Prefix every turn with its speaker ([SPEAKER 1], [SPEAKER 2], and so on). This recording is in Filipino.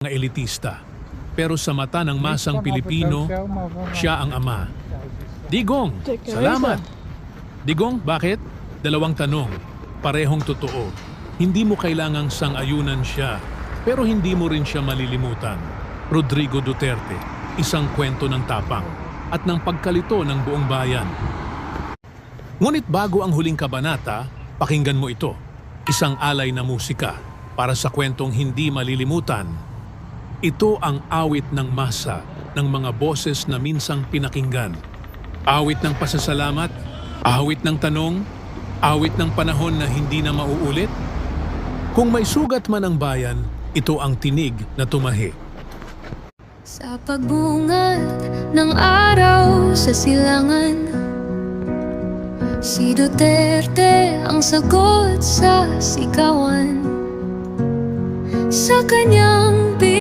[SPEAKER 1] Mga elitista. Pero sa mata ng masang Pilipino, siya ang ama. Digong, salamat! Digong, bakit? Dalawang tanong, parehong totoo. Hindi mo kailangang sang-ayunan siya, pero hindi mo rin siya malilimutan. Rodrigo Duterte, isang kwento ng tapang at ng pagkalito ng buong bayan. Ngunit bago ang huling kabanata, pakinggan mo ito. Isang alay na musika para sa kwentong hindi malilimutan. Ito ang awit ng masa ng mga boses na minsang pinakinggan. Awit ng pasasalamat, awit ng tanong, awit ng panahon na hindi na mauulit. Kung may sugat man ang bayan, ito ang tinig na tumahi.
[SPEAKER 2] Sa pagbungad ng araw sa silangan, si Duterte ang sagot sa sigawan. Sa kanyang